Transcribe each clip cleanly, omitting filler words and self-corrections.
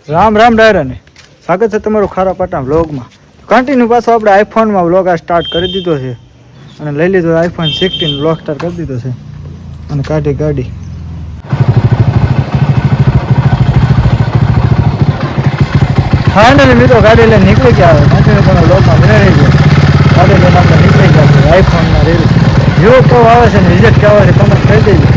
રામ રામ ડાયરાને સ્વાગત છે તમારું ખારા પાટા વ્લોગમાં. કન્ટિન્યુ પાછો આપણે આઈફોનમાં વ્લોગ આ સ્ટાર્ટ કરી દીધો છે અને લઈ લીધો આઈફોન 16 વ્લોગ સ્ટાર્ટ કરી દીધો છે અને કાઢી ગાડી. ફાઇનલી મિત્રો ગાડી લઈને નીકળી ગયા હવે કન્ટિન્યુ તમે વ્લોગમાં બને રહી ગયો. ગાડી લઈને આપણે નીકળી ગયા છે આઈફોનના રીલ વ્યૂ કેવો આવે છે ને રિઝલ્ટ કેવો આવે છે કમેન્ટ કરી દેજો.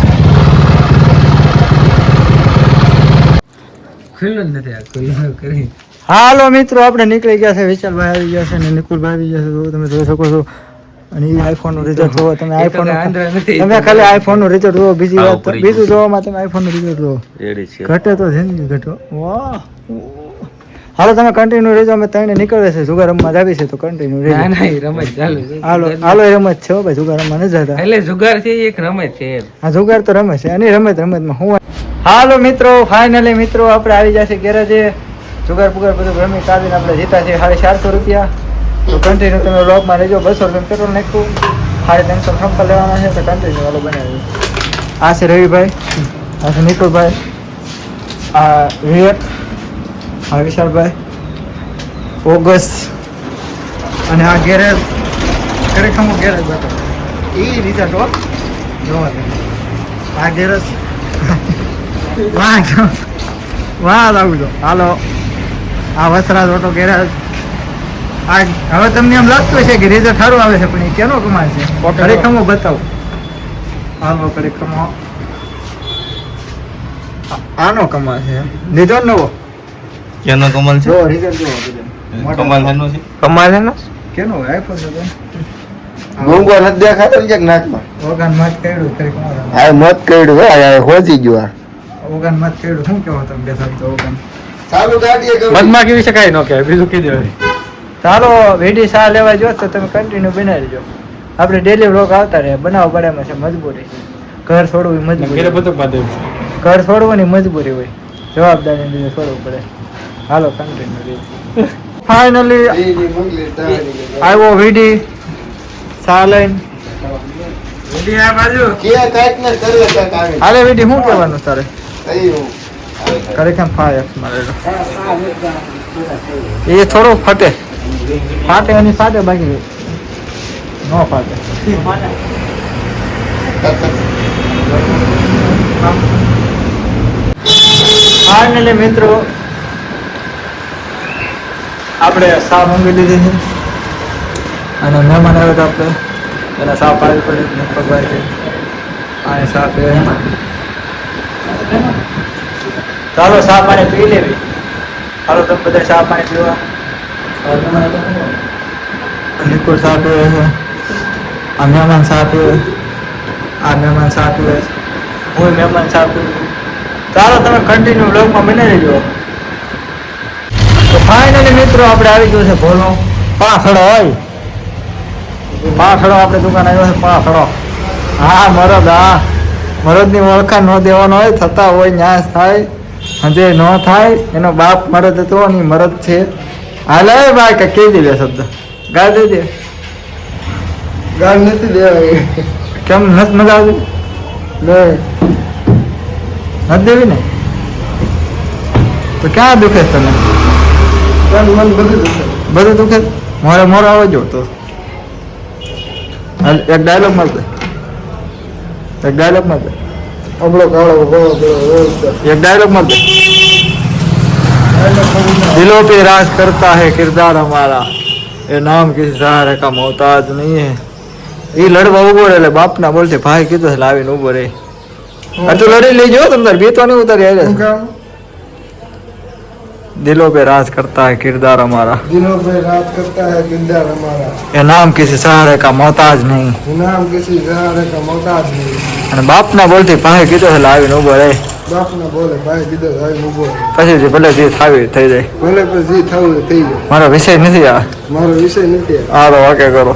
હાલો મિત્રો આપણે નીકળી ગયા છે. વિશાલભાઈ આવી ગયા છે અને નિકુલભાઈ આવી ગયા છે. તમે જોઈ શકો છો. અને એ આઈફોન નું રિઝલ્ટ જોવો તમે. આઈફોન તમે ખાલી આઈફોન નું રિઝલ્ટ જોવો, બીજી વાત બીજું જોવામાં તમે આઈફોન નું રિઝલ્ટ જોવો. ઘટે તો છે ને ઘટો. વાહ હાલો તમે કન્ટિન્યુ રહેજો. અમે ત્રણે નીકળે છે જુગાર રમવા આવી છે તો કન્ટિન્યુ રહેજો. રમત ચાલુ છે. હાલો હાલો રમત છે ભાઈ, જુગાર રમવા ન જતા. એટલે જુગાર છે એક રમત છે. હા જુગાર તો રમે છે અને રમતમાં હું. હાલો મિત્રો ફાઇનલી મિત્રો આપણે આવી જશે ગેરેજે. જુગાર પુગાર બધું રમી કાઢીને આપણે જીતા છે 450 રૂપિયા. તો કન્ટિન્યુ તમે વ્લોગમાં રહેજો. 200 રૂપિયા પેટ્રોલ નાખ્યું, 350 સંપલ લેવાના છે તો કન્ટિન્યુ વાલો બનાવ્યું. આ છે રવિભાઈ, આ છે નિકુલભાઈ, આ વિવેક, આ વિશાલભાઈ, ઓગસ્ટ અને આ ગેરેજ ખરેખર હું ગેરેજ બેઠો એ રીતે ટોપ જોવા દે. આ ગેરેજ વાહ લાવું છો. હાલો આ વસરાજ ઓટો ગેરેજ. આ હવે તમને એમ લાગતું છે કે રિઝલ્ટ સારું આવે છે પણ એ કેનો કમાલ છે ખરેખર હું બતાવું. હાલો ખરેખર આનો કમાલ છે. લીધો નવો કેનો કમાલ છે? જો રિઝલ્ટ જો કમાલ હેનો છે. કમાલ હેનો કેનો આઈફોન છે. ગોંગો નથી દેખાતો ને નાકમાં. ઓગાન મત કર્યું ખરેખર. આ મત કર્યું હે આ હોજી ગયો. આ ઓગાન મત કર્યું શું કહેવો તમે બે શબ્દ ઓગાન ચાલુ ગાડીએ મતમાં કેવી શકાય ન કહેવાય બીજું કીધું હોય. ચાલો વેડી સા લેવા જો તો તમે કન્ટિન્યુ બનાવી દેજો. આપણે ડેલી વ્લોગ આવતા રહે. બનાવવા પડે એમાં છે મજબૂરી છે. ઘર છોડવું મજબૂરી. ઘર છોડવાની મજબૂરી હોય, જવાબદારી લીધે છોડવું પડે. હાલો કન્ટિન્યુ. ફાઇનલી આવ્યો વીડી સા લઈને. હાલે વીડી શું કહેવાનું તારે? ખરેખર 5x મારેલો એ થોડો ફટે એની સાથે બાકી ન ફાટે. ફાઇનલી મિત્રો આપણે સા મંગી લીધી છે અને મહેમાન આવ્યો તો આપણે એના સા પાડવી પડે. ખબર છે આ સા પીવે. ચાલો ચા પાણી પી લેવી. હાલો તમે બધા ચા પાણી પીવા. નિકુલ ચા પીવે છે, આ મહેમાન ચા પીવે, આ મહેમાન ચા પીવે, હું મહેમાન ચા પીવું છું. ચાલો તમે કન્ટિન્યુ બ્લોગમાં બની રહેજો. તો ફાઇનલી મિત્રો આપણે આવી ગયો છે ભોલો પાખડો હોય. પાખડો આપણે દુકાન આવ્યો છે પાખડો. હા મરદ. હા મરદની ઓળખાણ ન દેવાનો હોય, થતા હોય ન્યાસ થાય હજે ન થાય. એનો બાપ મરદ હતો ને મરદ છે. હાલે ભાઈ કે કહી દે શબ્દ ગાળ દઈ દે. ગાળ નથી દેવાય. કેમ નથી મજા આવતી? નથી દેવી ને તો ક્યાં દુખે તને? મન બધું દુખે. બધું દુખે. મોરે મોરો આવજો તો એક ડાયલોગ મળશે. એક ડાયલોગ મળશે. અબળો કાળો एक डायलॉग मत दे. दिलों पे राज करता है किरदार हमारा, ये नाम किसी सहारे का मोहताज नहीं है. ये लड़वा उभો રહે એટલે બાપના બોલતે ભાઈ કીધું છે લાવીને ઉભો રહે. આ તો લડી લેજો તમને બે તો નહીં ઉતારી આવ્યા. दिलों पे राज करता है किरदार हमारा, दिलों पे राज करता है किरदार हमारा, ये नाम किसी सहारे का मोहताज नहीं. नाम किसी सहारे का मोहताज नहीं. અને બાપના બોલતી ભાઈ કીધું છે લાવીને ઉભો રહે. બાપના બોલે ભાઈ કીધું લાવીને ઉભો રહે. પછી ભલે જે થાવી થઈ જાય. ભલે પછી જે થવું થઈ જાય. મારો વિષય નથી આ. મારો વિષય નથી. હાલો વાકે કરો.